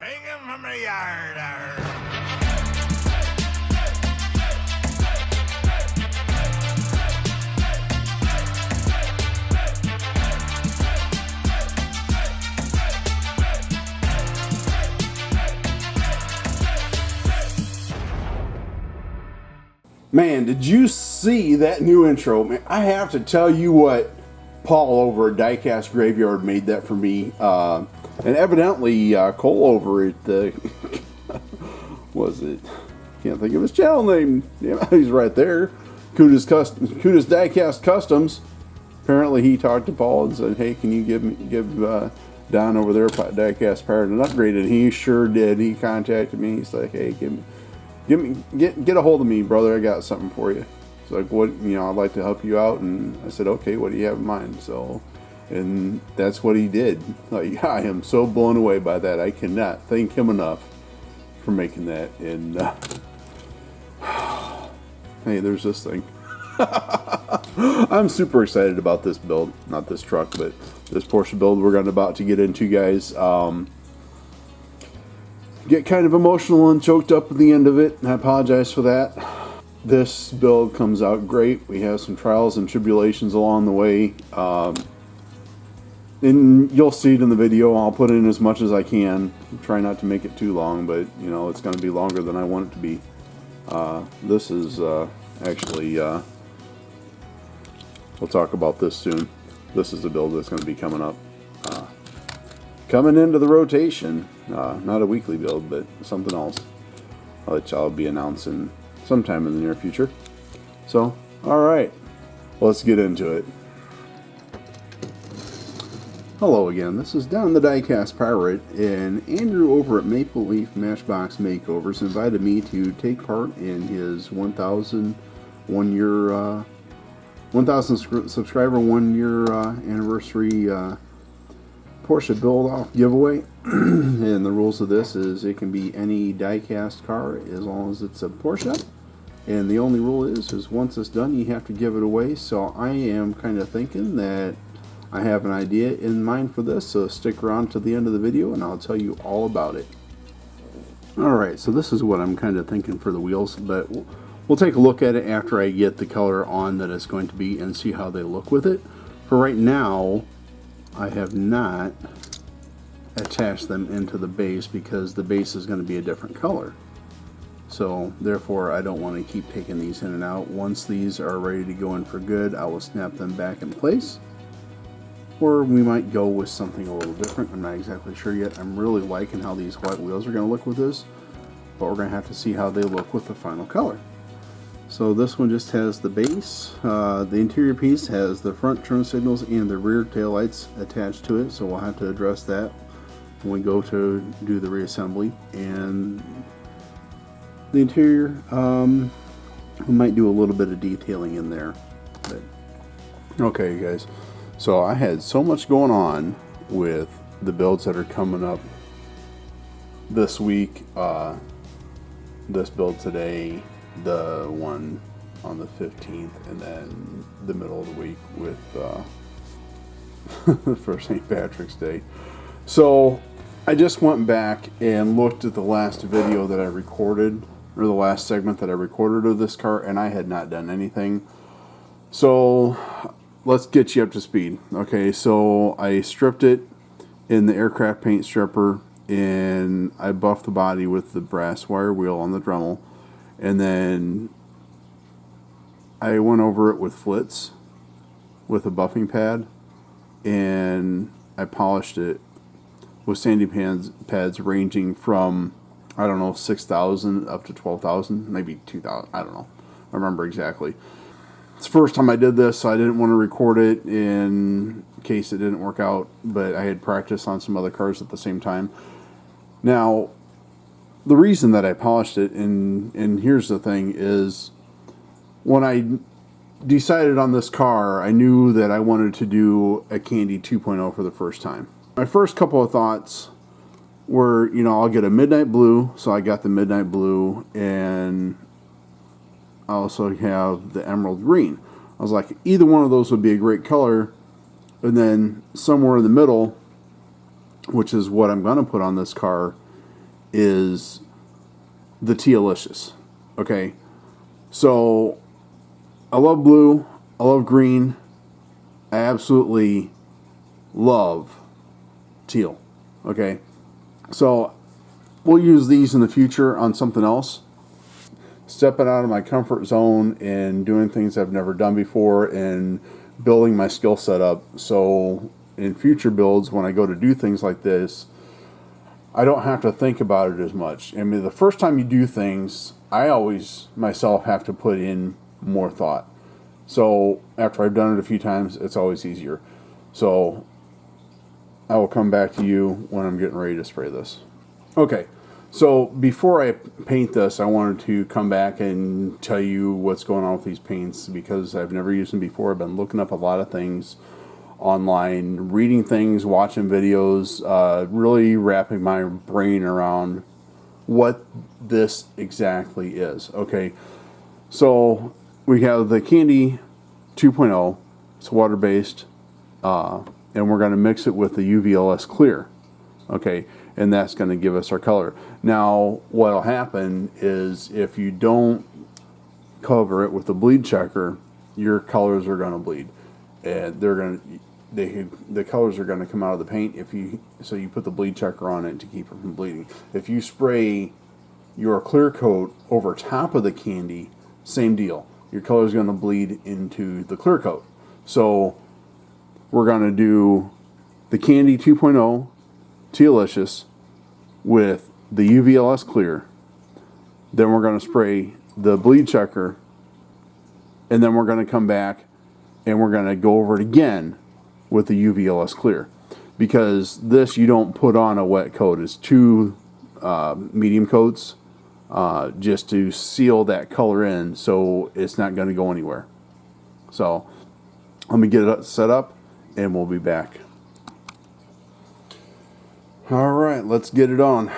Bring him from the yard. Man, did you see that new intro? Man, I have to tell you what, Paul over at Diecast Graveyard made that for me. And evidently, Cole over at the... was it? Can't think of his channel name. Yeah, he's right there. Cuda's Diecast Customs. Apparently, he talked to Paul and said, "Hey, can you give Don over there at Diecast Pirate an upgrade?" And he sure did. He contacted me. He's like, "Hey, get a hold of me, brother. I got something for you." It's like, "What? I'd like to help you out." And I said, "Okay, what do you have in mind?" So, and that's what he did. Like, I am so blown away by that. I cannot thank him enough for making that. And hey, there's this thing. I'm super excited about this build. Not this truck, but this Porsche build we're about to get into, guys. Get kind of emotional and choked up at the end of it, and I apologize for that. This build comes out great. We have some trials and tribulations along the way. And you'll see it in the video. I'll put in as much as I can. Try not to make it too long, but it's going to be longer than I want it to be. This is actually, we'll talk about this soon. This is the build that's going to be coming up. Coming into the rotation. Not a weekly build, but something else. Which I'll be announcing sometime in the near future. So, alright. Let's get into it. Hello again, this is Don the Diecast Pirate, and Andrew over at Maple Leaf Matchbox Makeovers invited me to take part in his 1,000 subscriber 1 year anniversary Porsche build-off giveaway. And the rules of this is it can be any diecast car as long as it's a Porsche. And the only rule is once it's done, you have to give it away. So I am kind of thinking that I have an idea in mind for this, so stick around to the end of the video and I'll tell you all about it. Alright, so this is what I'm kind of thinking for the wheels, but we'll take a look at it after I get the color on that it's going to be and see how they look with it. For right now, I have not attached them into the base because the base is going to be a different color. So therefore I don't want to keep taking these in and out. Once these are ready to go in for good, I will snap them back in place. Or we might go with something a little different. I'm not exactly sure yet. I'm really liking how these white wheels are going to look with this, but we're going to have to see how they look with the final color. So this one just has the base. The interior piece has the front turn signals and the rear taillights attached to it, so we'll have to address that when we go to do the reassembly. And the interior, we might do a little bit of detailing in there. But okay, you guys. So I had so much going on with the builds that are coming up this week. This build today, the one on the 15th, and then the middle of the week with for St. Patrick's Day. So I just went back and looked at the last video that I recorded, or the last segment that I recorded of this car, and I had not done anything. So let's get you up to speed. Okay, so I stripped it in the aircraft paint stripper, and I buffed the body with the brass wire wheel on the Dremel, and then I went over it with flits with a buffing pad, and I polished it with sanding pads ranging from, I don't know, 6,000 up to 12,000, maybe 2,000, I don't know. I remember exactly. It's the first time I did this, so I didn't want to record it in case it didn't work out, but I had practiced on some other cars at the same time. Now, the reason that I polished it, and here's the thing, is when I decided on this car, I knew that I wanted to do a Candy 2.0 for the first time. My first couple of thoughts were, I'll get a midnight blue, so I got the midnight blue, and I also have the emerald green. I was like, either one of those would be a great color, and then somewhere in the middle, which is what I'm going to put on this car, is the Tealicious. Okay, so I love blue, I love green, I absolutely love teal. Okay, so we'll use these in the future on something else. Stepping out of my comfort zone and doing things I've never done before and building my skill set up. So in future builds, when I go to do things like this, I don't have to think about it as much. I mean, the first time you do things, I always myself have to put in more thought. So after I've done it a few times, it's always easier. So I will come back to you when I'm getting ready to spray this. Okay, so before I paint this, I wanted to come back and tell you what's going on with these paints, because I've never used them before. I've been looking up a lot of things online, reading things, watching videos, really wrapping my brain around what this exactly is. Okay, so we have the Candy 2.0. It's water-based, and we're going to mix it with the UVLS clear. Okay, and that's going to give us our color. Now, what will happen is if you don't cover it with the bleed checker, your colors are going to bleed, and the colors are going to come out of the paint. So you put the bleed checker on it to keep it from bleeding. If you spray your clear coat over top of the candy, same deal. Your color is going to bleed into the clear coat. So we're going to do the Candy 2.0 Tealicious with the UVLS clear. Then we're going to spray the bleed checker, and then we're going to come back and we're going to go over it again with the UVLS clear, because this you don't put on a wet coat. It's two medium coats just to seal that color in, so it's not going to go anywhere. So let me get it set up and we'll be back. All right, let's get it on.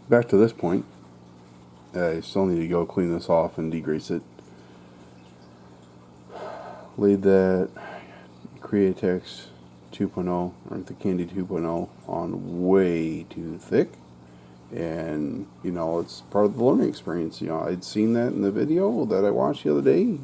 Back to this point, I still need to go clean this off and degrease it. Laid that Createx 2.0, or the Candy 2.0, on way too thick, and you know, it's part of the learning experience. You know, I'd seen that in the video that I watched the other day.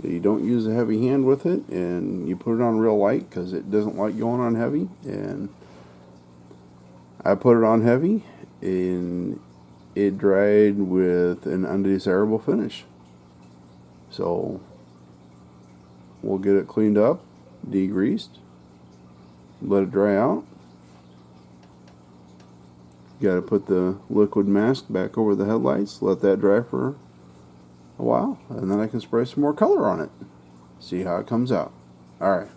You don't use a heavy hand with it, and you put it on real light because it doesn't like going on heavy. And I put it on heavy, and it dried with an undesirable finish. So we'll get it cleaned up, degreased, let it dry out. Got to put the liquid mask back over the headlights, let that dry for a while, and then I can spray some more color on it. See how it comes out. Alright.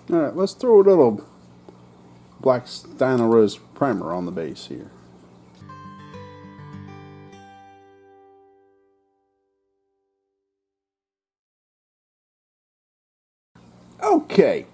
Alright, let's throw a little black Stynylrose Rose primer on the base here. Okay.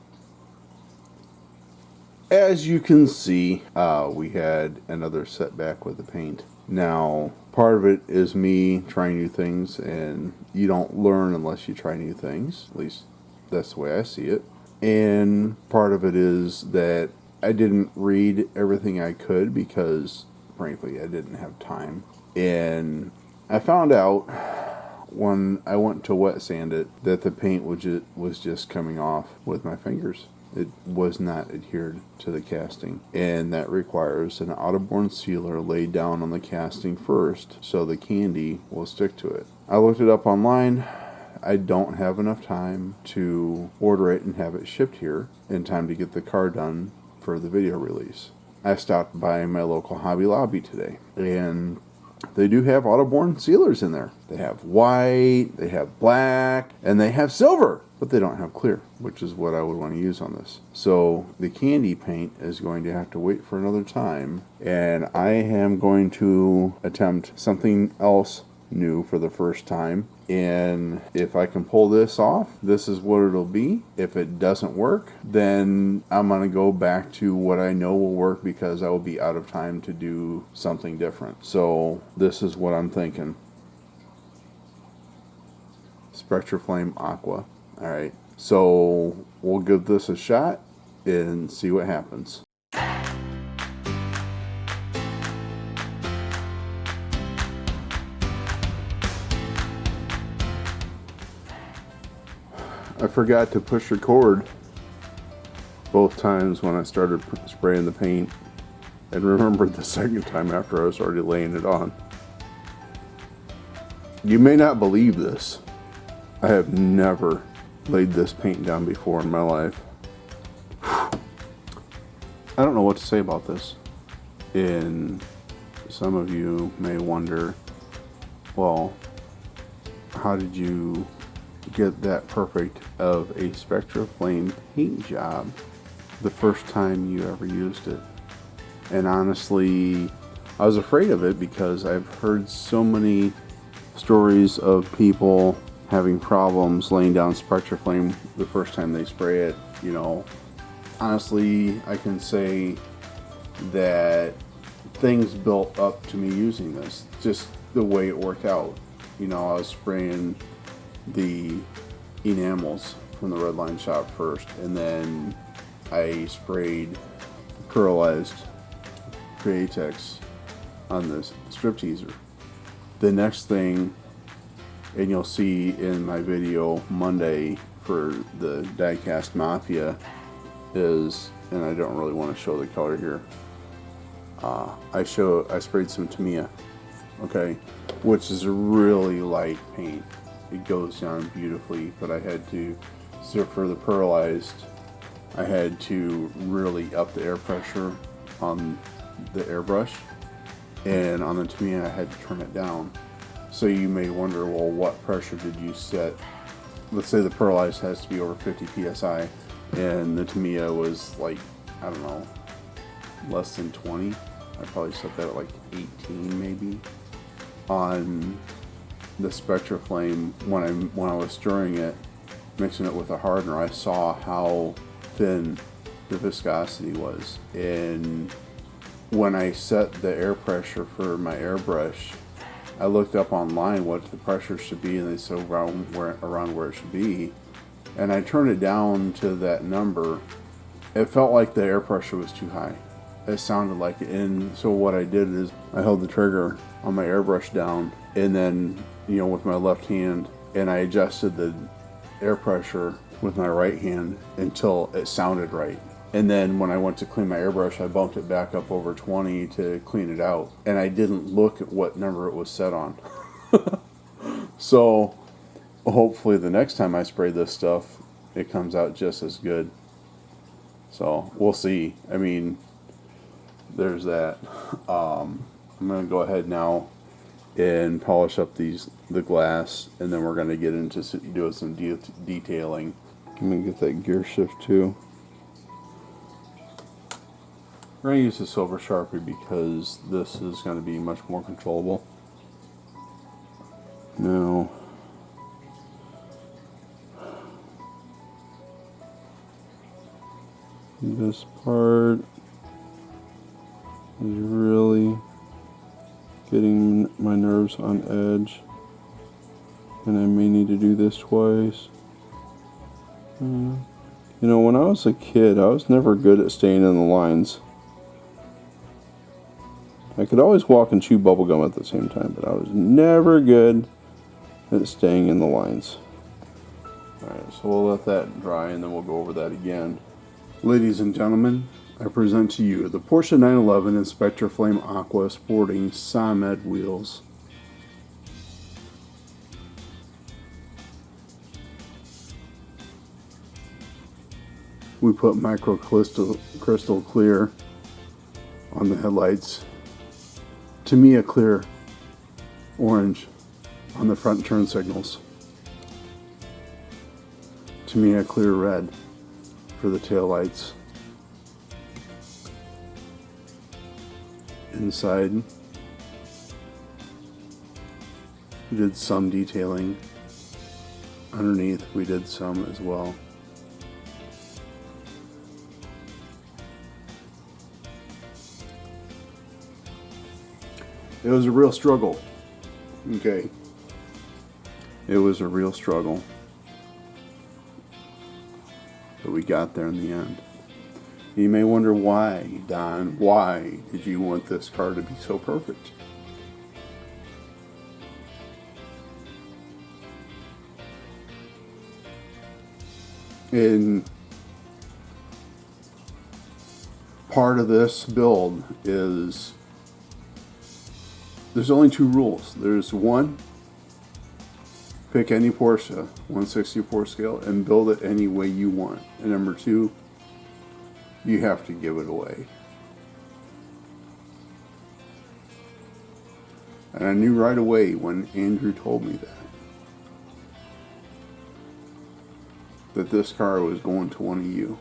As you can see, we had another setback with the paint. Now, part of it is me trying new things, and you don't learn unless you try new things. At least that's the way I see it. And part of it is that I didn't read everything I could because, frankly, I didn't have time. And I found out when I went to wet sand it that the paint was just coming off with my fingers. It was not adhered to the casting, and that requires an out-of-borne sealer laid down on the casting first so the candy will stick to it. I looked it up online. I don't have enough time to order it and have it shipped here in time to get the car done for the video release. I stopped by my local Hobby Lobby today, and they do have out-of-borne sealers in there. They have white, they have black, and they have silver, but they don't have clear, which is what I would want to use on this. So the candy paint is going to have to wait for another time, and I am going to attempt something else new for the first time. And if I can pull this off, this is what it'll be. If it doesn't work, then I'm going to go back to what I know will work because I will be out of time to do something different. So this is what I'm thinking. Spectraflame Aqua. Alright, so we'll give this a shot and see what happens. I forgot to push record both times when I started spraying the paint, and remembered the second time after I was already laying it on. You may not believe this. I have never laid this paint down before in my life. I don't know what to say about this. And some of you may wonder, well, how did you get that perfect of a Spectraflame paint job the first time you ever used it? And honestly, I was afraid of it because I've heard so many stories of people having problems laying down Spectraflame the first time they spray it. You know, honestly, I can say that things built up to me using this, just the way it worked out. You know, I was spraying the enamels from the Redline shop first, and then I sprayed pearlized Createx on this strip teaser. The next thing, and you'll see in my video Monday for the Diecast Mafia, is, and I don't really want to show the color here, I sprayed some Tamiya, okay, which is a really light paint. It goes down beautifully, but I had to, so for the pearlized, I had to really up the air pressure on the airbrush, and on the Tamiya I had to turn it down. So you may wonder, well, what pressure did you set? Let's say the pearlized has to be over 50 psi, and the Tamiya was like, I don't know, less than 20. I probably set that at like 18 maybe. On the Spectraflame, when I was stirring it, mixing it with a hardener, I saw how thin the viscosity was. And when I set the air pressure for my airbrush, I looked up online what the pressure should be, and they said around where it should be. And I turned it down to that number. It felt like the air pressure was too high. It sounded like it. And so what I did is I held the trigger on my airbrush down, and then, you know, with my left hand, and I adjusted the air pressure with my right hand until it sounded right. And then when I went to clean my airbrush, I bumped it back up over 20 to clean it out. And I didn't look at what number it was set on. So hopefully the next time I spray this stuff, it comes out just as good. So we'll see. I mean, there's that. I'm going to go ahead now and polish up the glass, and then we're going to get into doing some detailing. I'm going to get that gear shift too. We're going to use the silver Sharpie because this is going to be much more controllable. Now, this part is really getting my nerves on edge, and I may need to do this twice. You know, when I was a kid, I was never good at staying in the lines. I could always walk and chew bubblegum at the same time, but I was never good at staying in the lines. Alright, so we'll let that dry and then we'll go over that again. Ladies and gentlemen, I present to you the Porsche 911 Inspector Flame Aqua sporting Samed wheels. We put micro crystal clear on the headlights. To me, a clear orange on the front turn signals. To me, a clear red for the tail lights. Inside, we did some detailing. Underneath, we did some as well. It was a real struggle. Okay. It was a real struggle. But we got there in the end. You may wonder why, Don, why did you want this car to be so perfect? And part of this build is there's only two rules. There's one, pick any Porsche 1/64 scale and build it any way you want. And number two, you have to give it away. And I knew right away when Andrew told me that this car was going to one of you.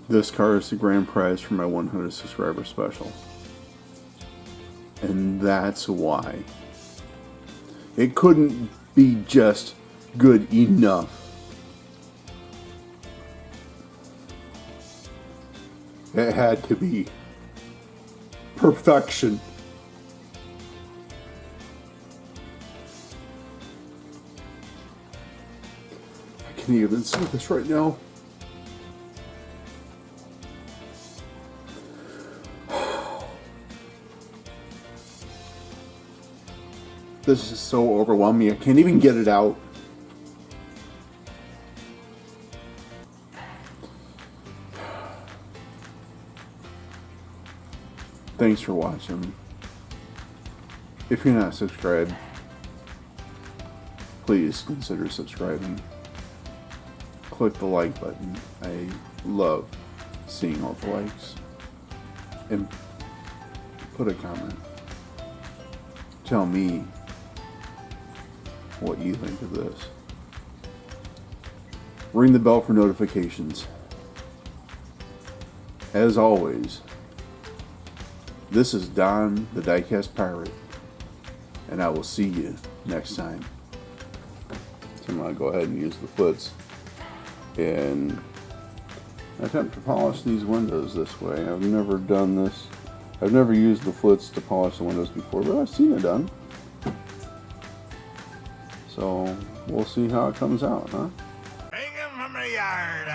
This car is the grand prize for my 100 subscriber special. And that's why. It couldn't be just good enough. It had to be perfection. I can't even see this right now. This is so overwhelming, I can't even get it out. Thanks for watching. If you're not subscribed, please consider subscribing. Click the like button. I love seeing all the likes. And put a comment. Tell me what you think of this. Ring the bell for notifications. As always, this is Don, the Diecast Pirate, and I will see you next time. So I'm going to go ahead and use the foots and attempt to polish these windows this way. I've never done this. I've never used the flits to polish the windows before, but I've seen it done. So we'll see how it comes out, huh? Bring 'em from the yard.